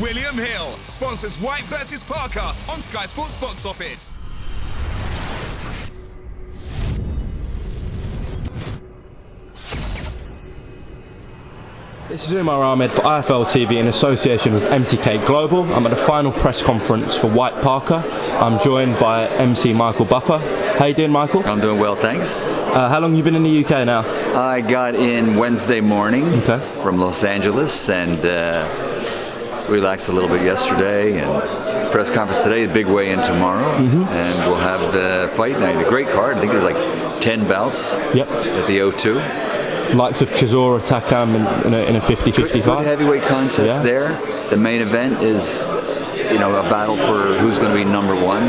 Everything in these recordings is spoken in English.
William Hill sponsors White vs Parker on Sky Sports Box Office. This is UMAR AHMED for IFL TV in association with MTK Global. I'm at the final press conference for White Parker. I'm joined by MC Michael Buffer. How you doing, Michael? I'm doing well, thanks. How long have you been in the UK now? I got in Wednesday morning from Los Angeles and relaxed a little bit yesterday, and press conference today, the big weigh-in tomorrow, and we'll have the fight night. A great card. I think there's like 10 bouts at the O2. Likes of Chisora, Takam in a 50-55. Good heavyweight contest there. The main event is, a battle for who's going to be number one.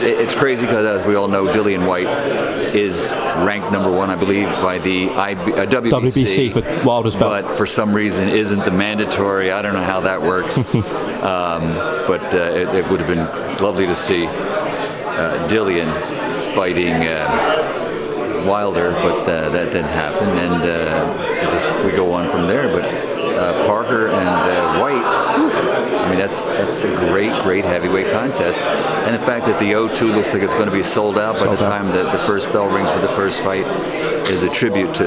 It's crazy because, as we all know, DILLIAN WHYTE is ranked number one, I believe, by the WBC for Wilder's belt. But for some reason isn't the mandatory. I don't know how that works. But it would have been lovely to see DILLIAN fighting Wilder, but that didn't happen, and we go on from there. But Parker and White, I mean, that's a great heavyweight contest, and the fact that the O2 looks like it's going to be sold out by the time that the first bell rings for the first fight is a tribute to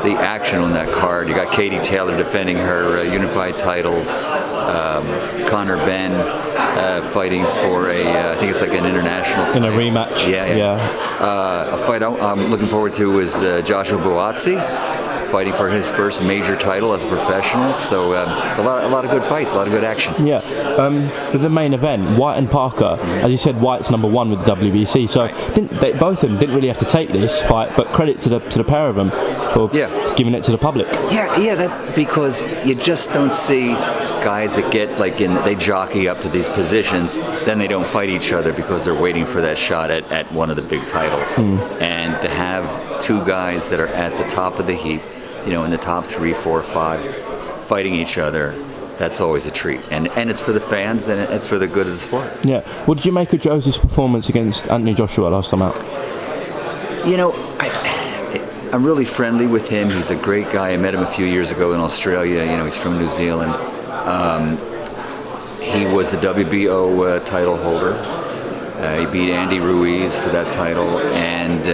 the action on that card. You got Katie Taylor defending her unified titles, Conor Benn fighting for I think it's like an international title. In a rematch. A fight I'm looking forward to is Joshua Buatsi fighting for his first major title as a professional. So a lot of good fights, a lot of good action. Yeah. With the main event, White and Parker, as you said, White's number one with the WBC. So both of them didn't really have to take this fight, but credit to the pair of them for giving it to the public. That because you just don't see guys that get they jockey up to these positions, then they don't fight each other because they're waiting for that shot at one of the big titles. And to have two guys that are at the top of the heap, in the top 3, 4, 5, fighting each other, that's always a treat. And it's for the fans, and it's for the good of the sport. Yeah. What did you make of Joseph's performance against Anthony Joshua last time out? I'm really friendly with him. He's a great guy. I met him a few years ago in Australia. He's from New Zealand. He was the WBO title holder. He beat Andy Ruiz for that title, and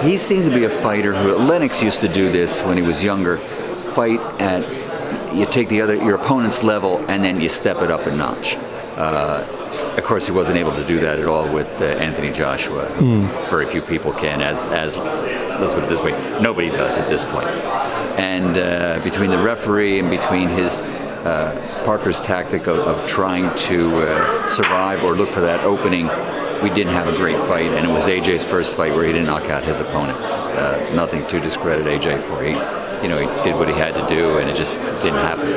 he seems to be a fighter who, Lennox used to do this when he was younger, fight you take your opponent's level and then you step it up a notch. Of course, he wasn't able to do that at all with Anthony Joshua. Very few people can, as let's put it this way, nobody does at this point. And between the referee and between his Parker's tactic of trying to survive or look for that opening, we didn't have a great fight, and it was AJ's first fight where he didn't knock out his opponent. Nothing to discredit AJ for. He did what he had to do, and it just didn't happen.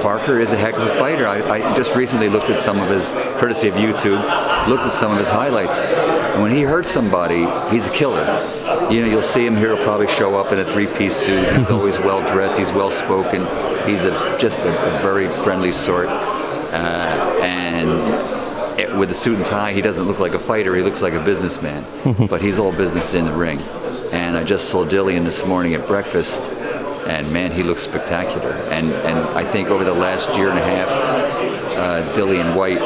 Parker is a heck of a fighter. I just recently looked at some of his, courtesy of YouTube, looked at some of his highlights, and when he hurts somebody, he's a killer. You'll see him here. He'll probably show up in a three-piece suit. He's always well dressed. He's well spoken. He's just a very friendly sort. With a suit and tie, he doesn't look like a fighter. He looks like a businessman. But he's all business in the ring. And I just saw DILLIAN this morning at breakfast, and man, he looks spectacular. And I think over the last year and a half, DILLIAN WHYTE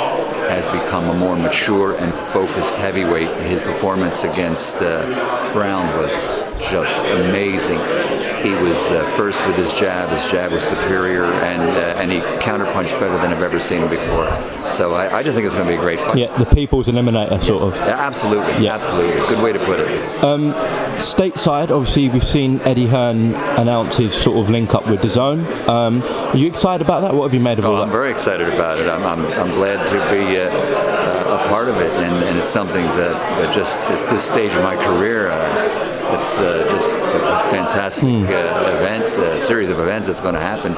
has become a more mature and focused heavyweight. His performance against Brown was just amazing. He was first with his jab. His jab was superior, and he counterpunched better than I've ever seen him before. So I just think it's going to be a great fight. Yeah, the people's eliminator, sort of. Yeah, absolutely, absolutely. Good way to put it. Stateside, obviously, we've seen Eddie Hearn announce his sort of link up with DAZN. Are you excited about that? What have you made of all that? I'm very excited about it. I'm glad to be a part of it, and it's something that just at this stage of my career, it's just a fantastic event, series of events that's going to happen.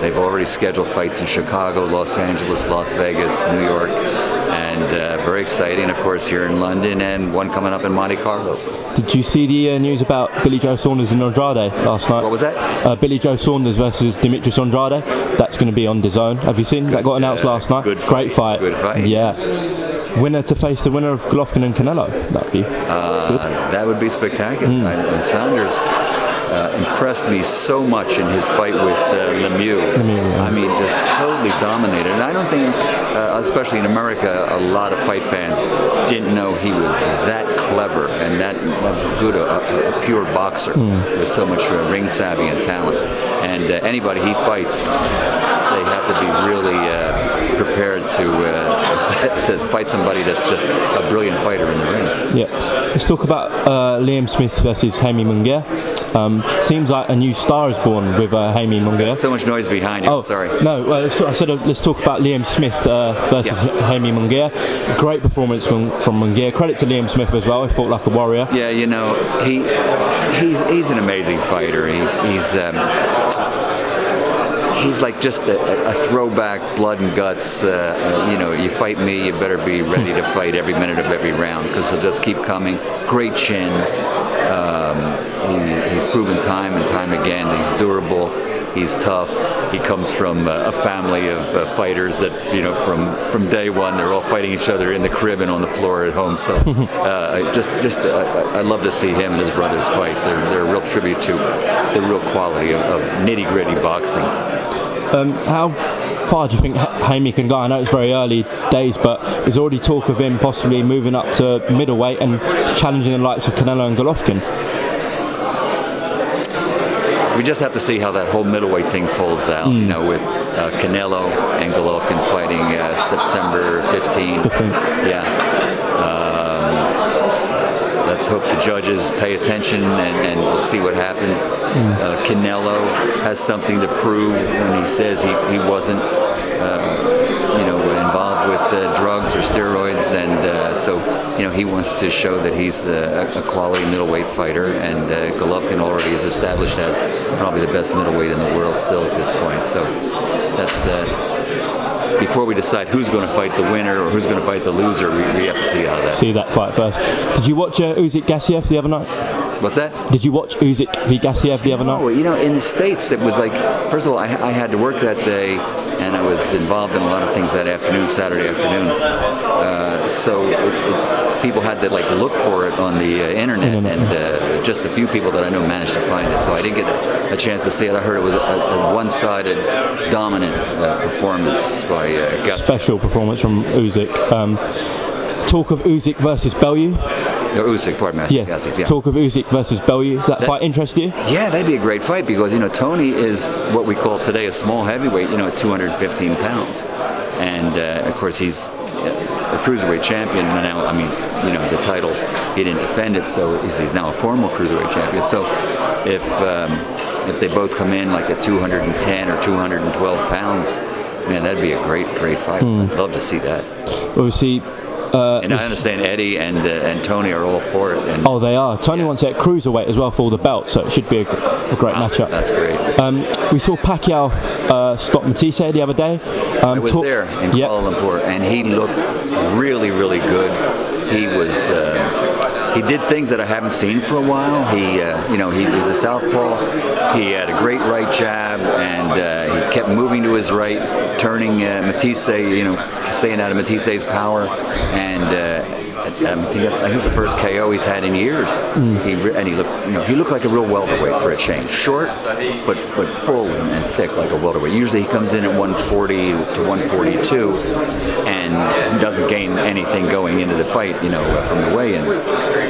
They've already scheduled fights in Chicago, Los Angeles, Las Vegas, New York, and very exciting, of course, here in London, and one coming up in Monte Carlo. Did you see the news about Billy Joe Saunders and Andrade last night? What was that? Billy Joe Saunders versus Demetrius Andrade. That's going to be on DAZN. Have you seen? That got announced last night. Good fight. Great fight. Good fight. Yeah. Winner to face the winner of Golovkin and Canelo. That'd be good. That would be spectacular. Saunders, impressed me so much in his fight with Lemieux. I mean, just totally dominated. And I don't think, especially in America, a lot of fight fans didn't know he was that clever and that good a pure boxer with so much ring savvy and talent. And anybody he fights, they have to be really prepared to fight somebody that's just a brilliant fighter in the ring. Yeah. Let's talk about Liam Smith versus Jaime Munguia. Seems like a new star is born with Jaime Munguia. So much noise behind you. Oh, sorry. No, I said let's talk about Liam Smith versus Jaime Munguia. Great performance from Munguia. Credit to Liam Smith as well. He fought like a warrior. Yeah, you know, he's an amazing fighter. He's like just a throwback, blood and guts. You know, you fight me, you better be ready to fight every minute of every round because he'll just keep coming. Great chin. He's proven time and time again. He's durable. He's tough. He comes from a family of fighters that, you know, from day one, they're all fighting each other in the crib and on the floor at home. So I love to see him and his brothers fight. They're a real tribute to the real quality of nitty-gritty boxing. How far do you think Jaime can go? I know it's very early days, but there's already talk of him possibly moving up to middleweight and challenging the likes of Canelo and Golovkin. We just have to see how that whole middleweight thing folds out, you know, with Canelo and Golovkin fighting September 15th. Yeah. Let's hope the judges pay attention and we'll see what happens. Canelo has something to prove when he says he wasn't, you know, involved with drugs or steroids, and so, you know, he wants to show that he's a quality middleweight fighter, and Golovkin already is established as probably the best middleweight in the world still at this point. So that's before we decide who's going to fight the winner or who's going to fight the loser, we have to see how that. See that fight first. Did you watch Usyk Gassiev the other night? What's that? Did you watch Usyk v Gassiev the other night? Oh, you know, in the States, it was like, first of all, I had to work that day, and I was involved in a lot of things that afternoon, Saturday afternoon. So people had to like look for it on the internet, and just a few people that I know managed to find it. So I didn't get a chance to see it. I heard it was a one-sided, dominant performance by Gassiev. Special performance from Usyk. Talk of Usyk versus Bellew. No, Usyk, pardon me. Gassiev, yeah. Talk of Usyk versus Bellew. That fight interest you? Yeah, that'd be a great fight because, you know, Tony is what we call today a small heavyweight, you know, at 215 pounds. And, of course, he's a cruiserweight champion now. I mean, you know, the title, he didn't defend it, so he's now a formal cruiserweight champion. So if they both come in like at 210 or 212 pounds, man, that'd be a great fight. I'd love to see that. Obviously, and I understand Eddie and Tony are all for it. And they are. Tony wants it at cruiserweight as well for all the belts, so it should be a great matchup. That's great. We saw Pacquiao stop Matisse the other day. I was there in Kuala Lumpur, and he looked really, really good. He was. He did things that I haven't seen for a while. He, you know, he's a southpaw. He had a great right jab, and he kept moving to his right, turning Matisse, you know, staying out of Matisse's power, and I think it's the first KO he's had in years. He looked, you know, he looked like a real welterweight for a change. Short, but full and thick like a welterweight. Usually he comes in at 140 to 142, and doesn't gain anything going into the fight, you know, from the weigh-in.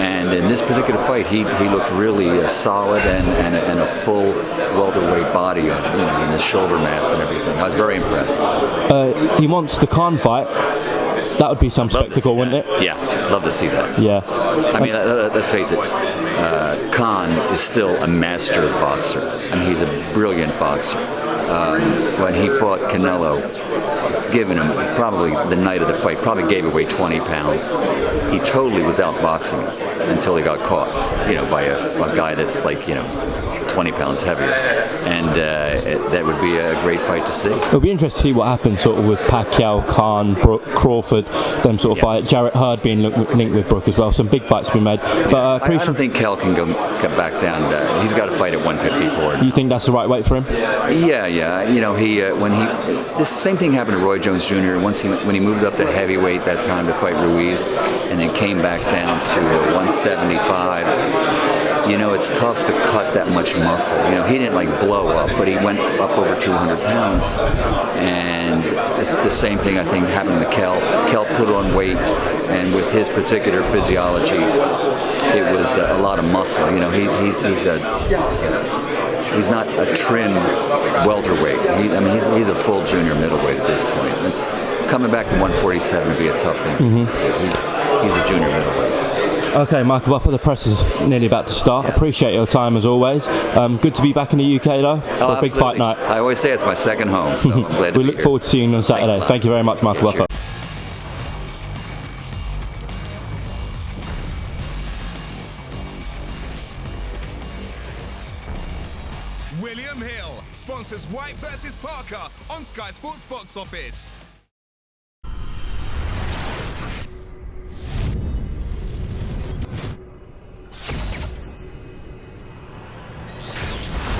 And in this particular fight, he looked really solid and a full welterweight body, you know, in his shoulder mass and everything. I was very impressed. He wants the Khan fight. That would be some spectacle, wouldn't it? Yeah, love to see that. Yeah. I mean, let's face it, Khan is still a master boxer. I mean, he's a brilliant boxer. When he fought Canelo, given him probably the night of the fight, probably gave away 20 pounds. He totally was outboxing him until he got caught, you know, by a guy that's like, you know, 20 pounds heavier, and that would be a great fight to see. It'll be interesting to see what happens sort of with Pacquiao, Khan, Brook, Crawford, them sort of fight. Jarrett Hurd being linked with Brook as well. Some big fights to be made. But I don't think Cal can get back down. He's got to fight at 154. You think that's the right weight for him? Yeah. You know, this same thing happened to Roy Jones Jr. When he moved up to heavyweight that time to fight Ruiz, and then came back down to 175. you know, it's tough to cut that much muscle. You know, he didn't like blow up, but he went up over 200 pounds. And it's the same thing, I think, happened to Kel. Kel put on weight, and with his particular physiology, it was a lot of muscle. You know, he's not a trim welterweight. He's a full junior middleweight at this point. And coming back to 147 would be a tough thing. He's a junior middleweight. Okay, Michael Buffer, the press is nearly about to start. Yeah. Appreciate your time as always. Good to be back in the UK though for a big fight night. I always say it's my second home, so I'm glad to we be look here. forward to seeing you on Saturday. Thank you very much, Michael Buffer. William Hill sponsors White versus Parker on Sky Sports Box Office.